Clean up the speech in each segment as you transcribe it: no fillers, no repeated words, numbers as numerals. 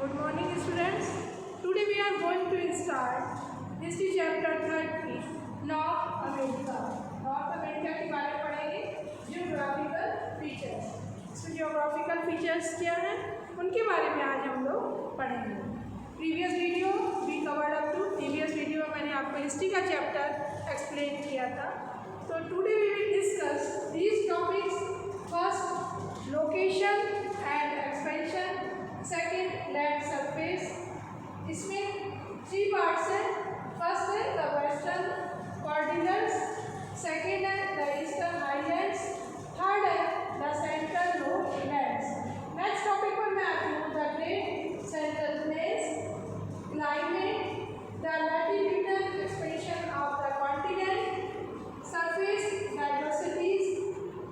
Good morning students. Today we are going to start history chapter 30 North America. North America के बारे में पढ़ेंगे geographical features. इसमें geographical features क्या हैं उनके बारे में आज हम लोग पढ़ेंगे. Previous video we covered up to previous video में मैंने आपको हिस्ट्री का चैप्टर एक्सप्लेन किया था. तो today we will discuss these topics. First location and expansion, second land surface. इसमें 3 पार्ट्स हैं. फर्स्ट है द वेस्टर्न कॉर्डिनल्स, सेकेंड है द ईस्टर्न हाईलैंड्स, थर्ड है the central lowlands. Next topic पर मैं आती हूँ the great central plains, climate, the latitudinal expansion of the continent, surface diversities,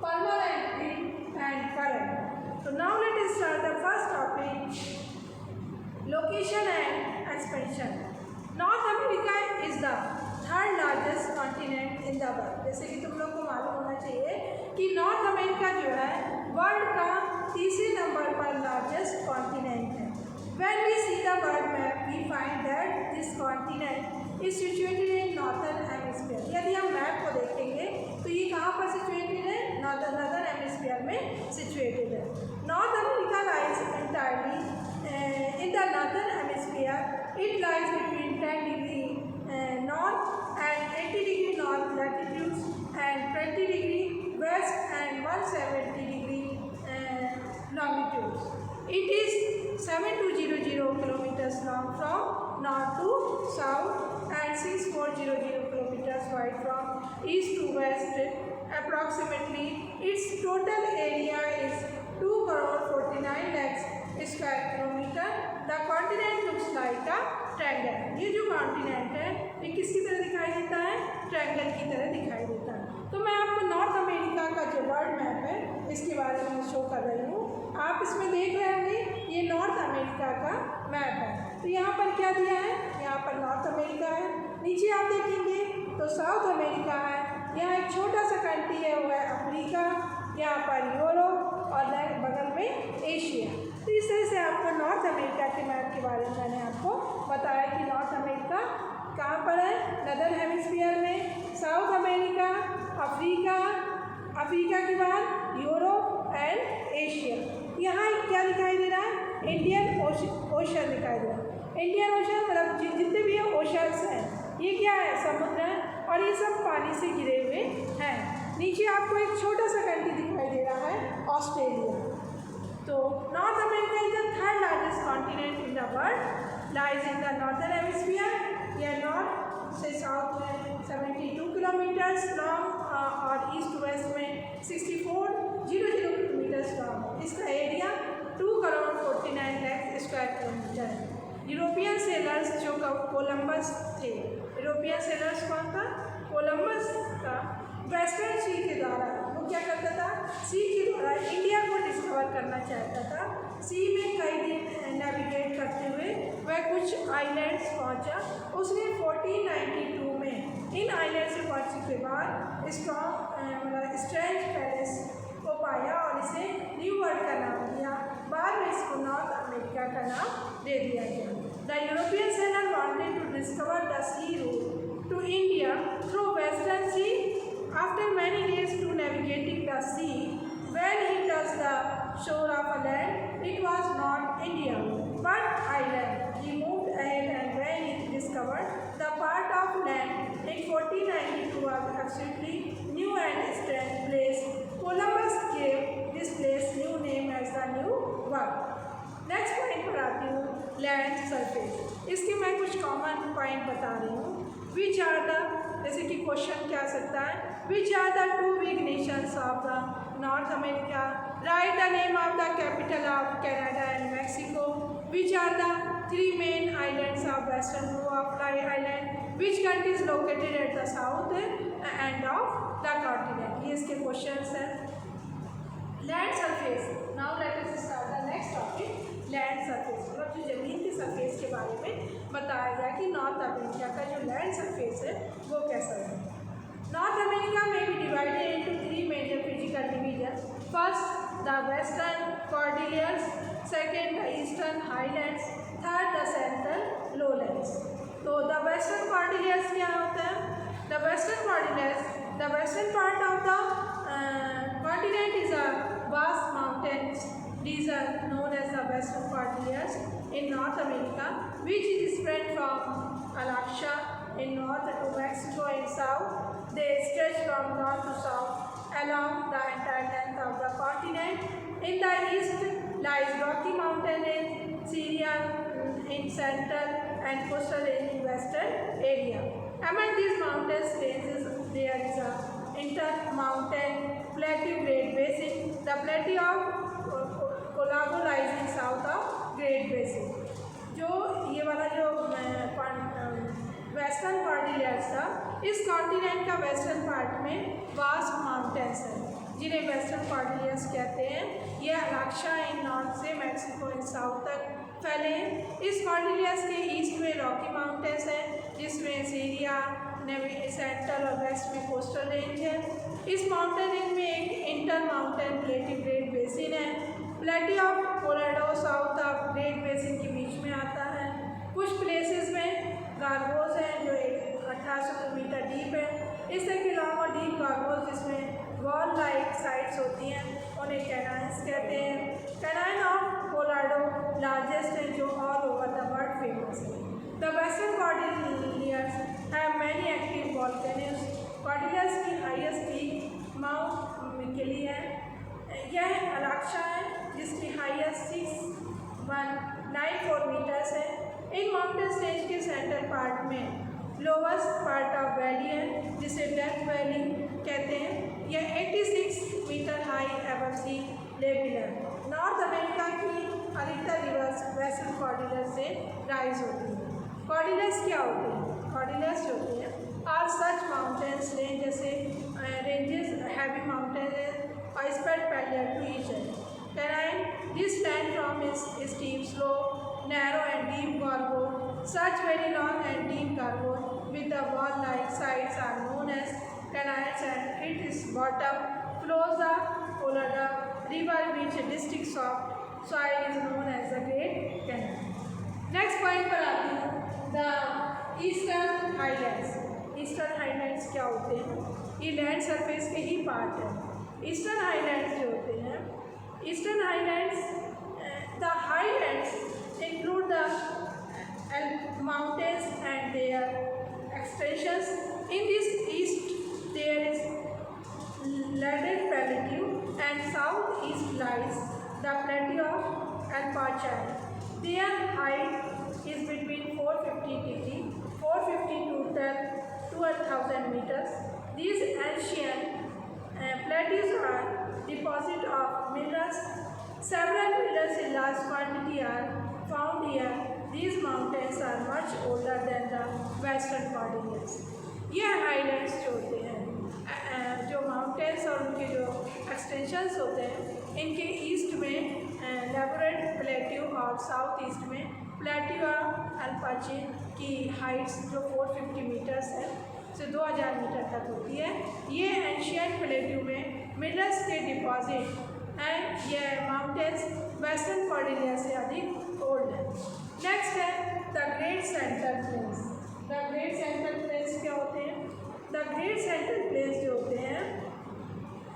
permanent wind and current. So now let us start the first topic, location and expansion. North America is the third largest continent in the world. जैसे कि तुम लोग को मालूम होना चाहिए कि north America जो है वर्ल्ड का तीसरे नंबर पर लार्जेस्ट कॉन्टिनेंट है. When we see the world map, we find that this continent is situated in northern hemisphere. यदि हम मैप को देखेंगे तो ये कहाँ पर सिचुएटेड है? नॉर्दर्न हेमिस्फीयर में सिचुएटेड है. North America lies entirely in the northern hemisphere. It lies between 10 degree north and 80 degree north latitudes and 20 degree west and 170 degree longitudes. It is 7200 kilometers long from north to south and 6400 kilometers wide from east to west approximately. Its total area is 2,49 lakhs square kilometer. The continent looks like a triangle. ये जो continent है ये किसकी तरह दिखाई देता है? Triangle की तरह दिखाई देता है. तो मैं आपको नॉर्थ अमेरिका का जो वर्ल्ड मैप है इसके बारे में शो कर रही हूँ. आप इसमें देख रहे होंगे ये नॉर्थ अमेरिका का मैप है. तो यहाँ पर क्या दिया है? यहाँ पर नॉर्थ अमेरिका है. नीचे आप देखेंगे तो साउथ अमेरिका है. यहाँ एक छोटा सा कंट्री है वो है अफ्रीका. यहाँ पर यूरोप और बगल में एशिया. तो इस तरह से आपको नॉर्थ अमेरिका के मैप के बारे में मैंने आपको बताया कि नॉर्थ अमेरिका कहाँ पर है? नदर्न हेमिस्फीयर में. साउथ अमेरिका, अफ्रीका के बाद यूरोप एंड एशिया. यहाँ क्या दिखाई दे रहा है? इंडियन ओशन दिखाई दे रहा है. इंडियन ओशन मतलब जितने भी ओशंस हैं ये क्या है? समुद्र है और ये सब पानी से घिरे हुए हैं. नीचे आपको एक छोटा सा कंट्री दिखाई दे रहा है ऑस्ट्रेलिया. तो north America is the third largest continent in the world, lies in the northern hemisphere. यह नॉर्थ से साउथ में 72 किलोमीटर्स लॉन्ग और ईस्ट वेस्ट में 6400 किलोमीटर्स लॉन्ग. इसका एरिया 2,49 लाख स्क्वायर किलोमीटर है. यूरोपियन सेलर्स जो कोलंबस थे, यूरोपियन सेलर्स कौन था? कोलंबस का. वेस्टर्न सी के द्वारा वो क्या करता था? सी के द्वारा इंडिया को डिस्कवर करना चाहता था. सी में कई दिन नेविगेट करते हुए वह कुछ आइलैंड्स पहुंचा. उसने 1492 में इन आइलैंड से पहुंचने के बाद स्ट्रेंज पैलेस को पाया और इसे न्यू वर्ल्ड का नाम दिया. बाद में इसको नॉर्थ अमेरिका का नाम दे दिया गया. The European sailor wanted to discover the sea route to India through western sea. After many days to navigating the sea, when he touched the shore of a land, it was not India, but island. He moved ahead and when he discovered the part of land in 1492 was absolutely new and strange place, Columbus gave this place new name as the New World. Next point पर आती हूँ land surface. इसके मैं कुछ common point बता रही हूँ. विच are the, जैसे कि क्वेश्चन क्या आ सकता है, which are the 2 big nations of the north America? Right the name of the capital of Canada and Mexico. Which are the 3 main islands of western blue of island? Which country is located at the south end of the continent? ये इसके question हैं. Land surface. Now let us start the next topic, land surface. मतलब जो ज़मीन की surface के बारे में बताया गया कि नॉर्थ अमेरिका का जो लैंड सरफेस है वो कैसा है. नॉर्थ अमेरिका में भी divided into 3 major physical division. First the western cordilleras, second the eastern highlands, as the western part of the continent is a vast mountains region known as the Western Cordilleras in North America, which is spread from Alaska in north to Mexico in south. They stretch from north to south along the entire length of the continent. In the east lies Rocky Mountain range, Syria in central, and coastal range in western area. Among these mountain ranges, there is a intermountain plateau Great Basin. The plateau of Colorado lies in south of Great Basin. जो ये वाला जो western कॉर्डिलियर्स था, इस continent का western part में vast mountains हैं जिन्हें वेस्टर्न कॉर्डिलियर्स कहते हैं। ये अलास्का इन नॉर्थ से मैक्सिको इन साउथ तक फैले हैं। इस कॉर्डिलियर्स के ईस्ट में रॉकी माउंटेन्स हैं जिसमें सीरिया, सेंट्रल और वेस्ट में कोस्टल रेंज है। इस माउंटेन रेंज में एक इंटर माउंटेन प्लेटिव ग्रेट बेसिन है। प्लेटी of Colorado south of great basin के बीच में आता है। कुछ प्लेसेस में गार्गोज हैं जो 1800 मीटर डीप है। इससे के अलावा डीप गार्गोज जिसमें वॉल लाइक साइट्स होती हैं उन्हें कैनाइन्स कहते हैं। कैनाइन ऑफ कोलोराडो लार्जेस्ट है जो all over the world famous है। The western cordilleras have many active volcanoes. Cordilleras की हाईएस्ट पीक माउंट मिकिली है। यह अलास्का है जिसकी हाईएस्ट 6194 मीटर्स है। इन माउंटेन रेंज के सेंटर पार्ट में लोवेस्ट पार्ट ऑफ वैली है जिसे डेथ वैली कहते हैं। यह 86 मीटर हाई एबव सी लेवल है। नॉर्थ अमेरिका की अधिकतर रिवर्स वेस्टर्न कॉर्डिलियर्स से राइज होती हैं। कॉर्डिलियर्स क्या होते हैं? कॉर्डिलियर्स जो होते हैं आर सच माउंटेन्स रेंज जैसे रेंजेस हैवी माउंटेन और spread parallel to each other. Terrain, this land from is steep, slope, narrow and deep gorge. Such very long and deep gorge with the wall-like sides are known as canals, and its bottom flows the Colorado River, which districts of soil is known as the Great Canal. Next point पर आते हैं the Eastern Highlands. Eastern Highlands क्या होते हैं? ये land surface के ही part है। Eastern highlands जो होते हैं, Eastern Highlands, the highlands include the mountains and their extensions. In this east, there is Ladder Plateau, and southeast lies the plateau of Alpachai. Their height is between 450 to 12,000 meters. These ancient plateaus are deposit of minerals. Several minerals in large quantity are found here. These mountains are much older than the western Cordilleras. ये highlands जो होते हैं, जो mountains और उनके जो extensions होते हैं, इनके ईस्ट में लेबोरेट प्लेट्यू और साउथ ईस्ट में प्लेट्यू अल्पाची की हाइट्स जो 450 मीटर्स है से 2000 मीटर तक होती है। ये एंशियंट प्लेट्यू में मिनरल्स के डिपॉजिट एंड ये माउंटेन्स वेस्टर्न कॉर्डिलियर से अधिक ओल्ड है। नेक्स्ट है the great central plains. The great central plains क्या होते हैं? द ग्रेट सेंट्रल प्लेन्स जो होते हैं,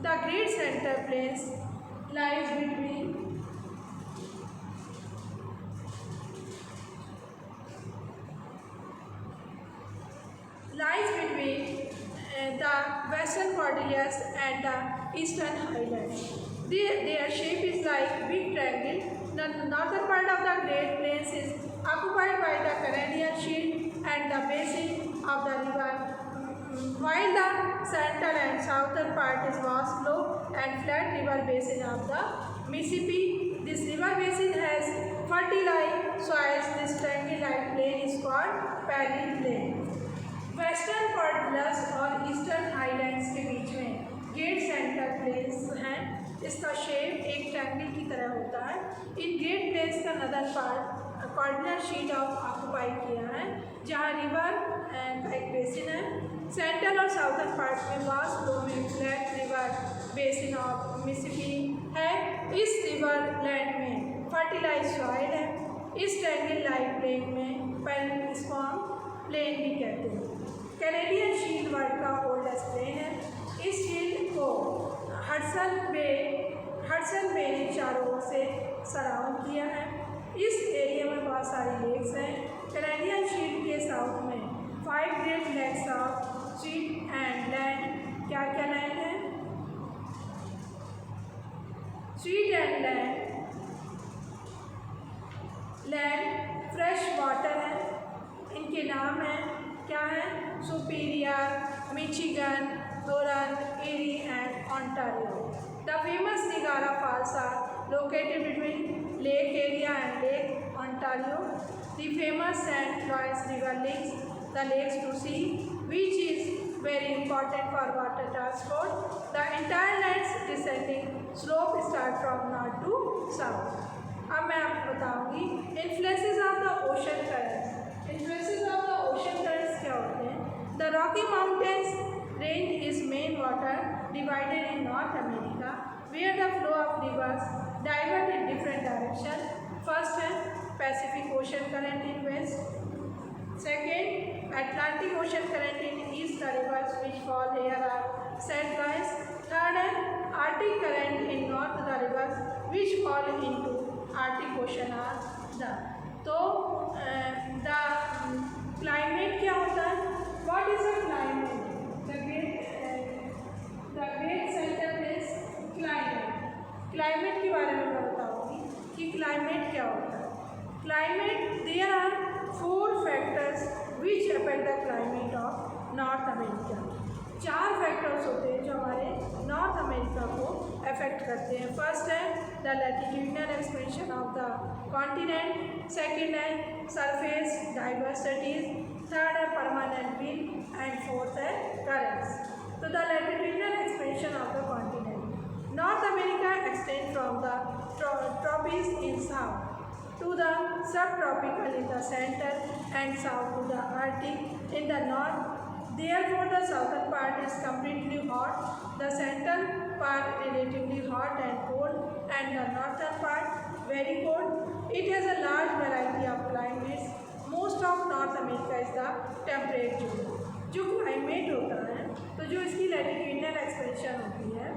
the great central plains lies between the western Cordilleras and the eastern highlands. Their shape is like big triangle. The northern part of the Great Plains is occupied by the Canadian Shield and the basin of the river, while the central and southern part is vast, low and flat river basin of the Mississippi. This river basin has fertile soils. This triangle-like plain is called Prairie Plain. Western cordilleras और eastern highlands के बीच में great central planes हैं। इसका shape एक triangle की तरह होता है। इन ग्रेट प्लेन्स का नदर part cardinal sheet of occupy किया है, जहाँ रिवर का एक बेसिन है। सेंट्रल और साउथर्न पार्ट में वास्ट फ्लो में flat river basin of Mississippi है। इस रिवर लैंड में फर्टिलाइज सॉइल है। इस ट्रायंगल लाइक प्लेन में पेरिस्पॉम प्लेन भी कहते हैं। कैनेडियन शील्ड वर्ल्ड का ओल्डेस्ट प्लेन है। इस शील्ड को हडसन बे ने चारों ओर से सराउंड किया है। इस एरिया में बहुत सारी लेक्स हैं। कैनेडियन शील्ड के साउथ में 5 great lakes of sea and land. क्या क्या लैंड है? Sweet and land fresh water है। इनके नाम हैं क्या है? Superior, Michigan, Huron, Erie and Ontario. The famous Niagara falls are located between lake area and lake Ontario. The famous Saint Lawrence river links the lakes to sea, which is very important for water transport. The entire land's descending slope start from north to south. अब मैं आपको बताऊंगी influences of the ocean currents. Influences of the ocean currents क्या होते हैं? The Rocky mountains range is main water divided in North America where the flow of rivers divert in different direction. First है Pacific ocean current in west, second Atlantic Ocean current in east, the rivers which fall here are said guys. Third है Arctic current in north, the rivers which fall into Arctic Ocean are done. तो the climate क्या होता है? What is the climate? The great center is climate. Climate के बारे में मैं बताऊँगी कि climate क्या होता है। Climate, there are 4 factors which affect the climate of North America. 4 factors होते हैं जो हमारे नॉर्थ अमेरिका को अफेक्ट करते हैं। फर्स्ट है the latitudinal expansion of the continent, second है सरफेस डाइवर्सिटीज, थर्ड है परमानेंट विंड एंड फोर्थ है करंट्स। तो the latitudinal expansion of the continent, north America extend from the tropics in south to the subtropical in the center and south to the Arctic in the north. Therefore, the southern part is completely hot, the central part relatively hot and cold, and the northern part very cold. It has a large variety of climates. Most of North America is the temperate zone. जो climate होता है तो जो इसकी latitudinal expansion होती है,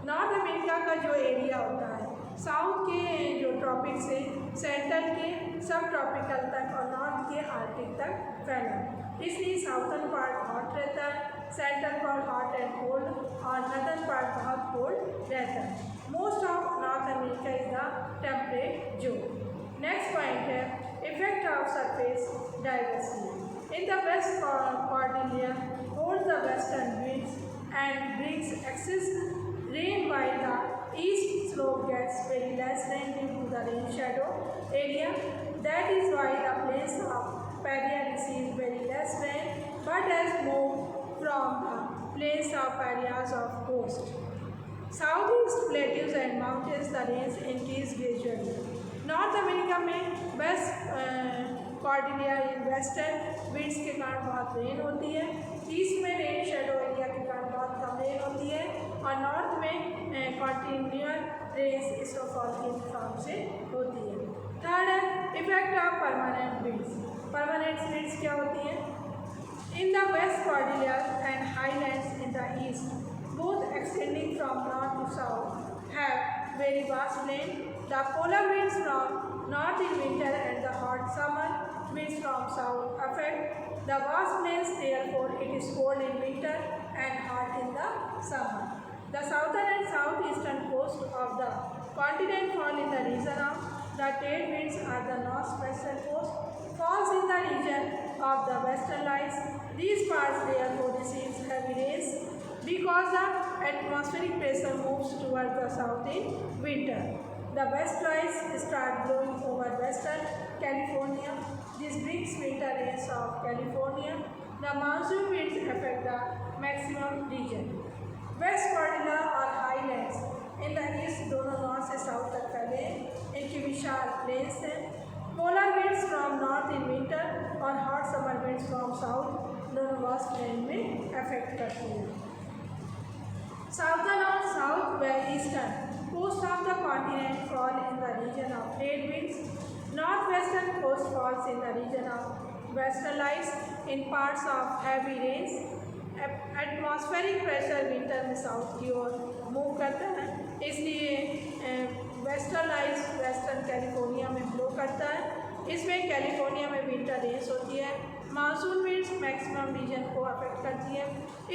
north America का जो एरिया होता है साउथ के जो ट्रॉपिक से सेंट्रल के सब ट्रॉपिकल तक और नॉर्थ के आर्कटिक तक फैला, इसलिए साउथर्न पार्ट हॉट रहता है, central part hot and cold और नॉर्दर्न पार्ट बहुत कोल्ड रहता है। Most of North America is the temperate zone. Next point है effect of surface diversity. In the west cordillera holds the western winds and brings excess rain while the east slope gets very less rain due to the rain shadow area. That is why the plains of Paria receive very less rain but has moved from the plains of areas of coast. Southeast plateaus and mountains the rains increase gradually. North America में waste कॉर्डिलियर in western winds के कारण बहुत rain होती है, east में rain shadow area के कारण बहुत कम रेन होती है और नॉर्थ में कॉन्टिन्यूअल रेन्स स्नोफॉल के फॉर्म से होती है। थर्ड है effect of permanent winds. Permanent winds क्या होती हैं? In the west cordillera and highlands in the east both extending from north to south have very vast plain. The polar winds from north in winter and the hot summer winds from south affect the vast plains, therefore it is cold in winter and hot in the summer. The southern and southeastern coast of the continent fall in the region of the trade winds are the northwestern coast falls in the region of the western lights. These parts therefore receives heavy rains because the atmospheric pressure moves towards the south in winter. The west lights start blowing over western California. This brings winter rains of California. The monsoon winds affect the maximum region. West Cordillera और highlands in the east दोनों north से south तक फैले हैं, इनकी विशाल plains हैं। Polar winds from north in winter और hot summer winds from south दोनों vast plain में affect करती हैं। Southern और southeastern coast of the continent fall in the region of trade winds. Northwestern coast falls in the region of westerlies in parts of heavy rains. Atmospheric pressure winter में south की ओर move करता है, इसलिए western California में blow करता है। इसमें कैलिफोर्निया में विंटर रेन्स होती है। मानसून विंड्स मैक्सिमम रीजन को अफेक्ट करती है,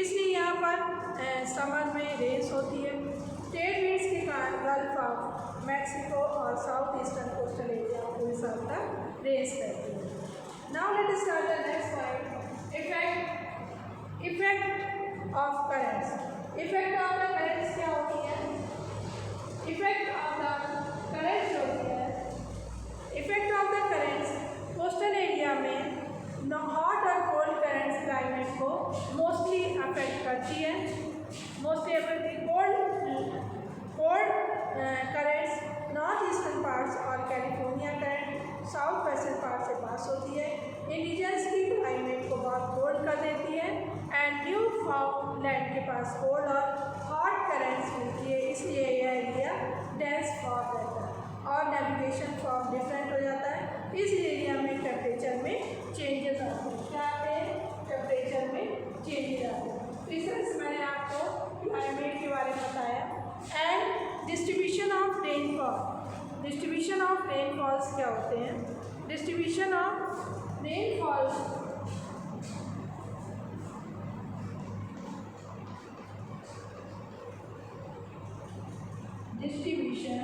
इसलिए यहाँ पर समर में रेन्स होती है। ट्रेड विंड्स के कारण गल्फ ऑफ मैक्सिको और साउथ ईस्टर्न कोस्टल एरिया पूरे साल तक रेन्स रहती है। Now let us start the next point, effect of currents. Effect of the currents क्या होती है? इफेक्ट ऑफ द करेंट्स होती है, effect of the currents coastal area में हॉट और कोल्ड करेंट्स क्लाइमेट को मोस्टली अफेक्ट करती है। Mostly affect cold currents north eastern parts और California current south western part से पास होती है। इन रीजन्स की क्लाइमेट को बहुत कोल्ड कर देती है एंड न्यू फाउंडलैंड के पास कोल्ड और हॉट करेंट्स मिलती है, इसलिए यह एरिया डेंस फॉग रहता है और नेविगेशन फॉग डिफरेंट हो जाता है। इस एरिया में टेम्परेचर में चेंजेस आते हैं। क्या आते हैं? टेम्परेचर में चेंजेस आते हैं। इस तरह से मैंने आपको क्लाइमेट के बारे में बताया। And distribution of rainfall. Distribution of rainfalls क्या होते हैं? Distribution of rainfalls distribution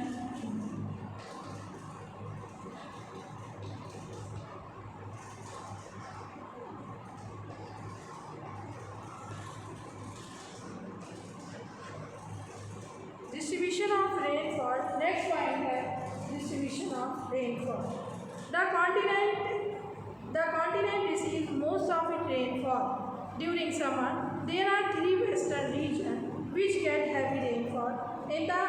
of rainfall. Next point है distribution of rainfall. The continent receives most of its rainfall during summer. There are 3 western regions which get heavy rainfall in the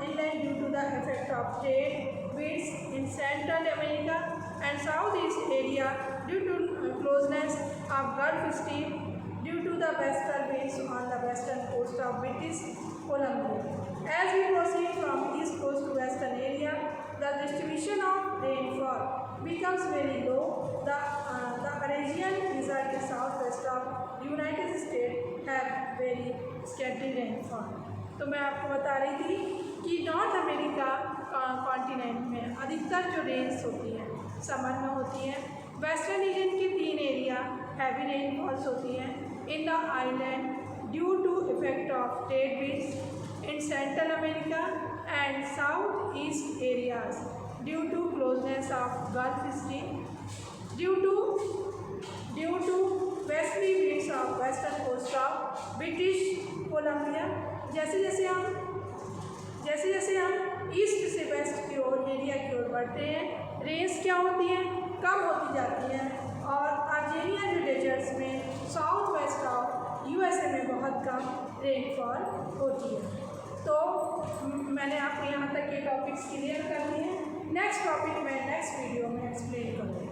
inland due to the effect of trade winds in Central America and Southeast area due to closeness of Gulf Stream due to the western winds on the western coast of British Columbia. As we proceed from east coast to western area, the distribution of rainfall becomes very low. The Eurasian desert in southwest of United States have very scanty rainfall. तो मैं आपको बता रही थी कि north America continent में अधिकतर जो रेन्स होती है समर में होती है। वेस्टर्न रीजन की 3 एरिया हैवी रेनफॉल्स होती हैं in the island due to effect of trade winds in central America and south east areas due to closeness of gulf stream due to westerly winds of western coast of British Columbia. जैसे जैसे हम east से waste की ओर area की ओर बढ़ते हैं, rains क्या होती हैं? कम होती जाती हैं और अर्जेनिया जो डेजर्ट्स में साउथ वेस्ट ऑफ यूएसए में बहुत कम रेनफॉल होती है। तो मैंने आपको यहाँ तक के टॉपिक्स क्लियर कर दिए हैं। नेक्स्ट टॉपिक मैं नेक्स्ट वीडियो में एक्सप्लेन करूँगी।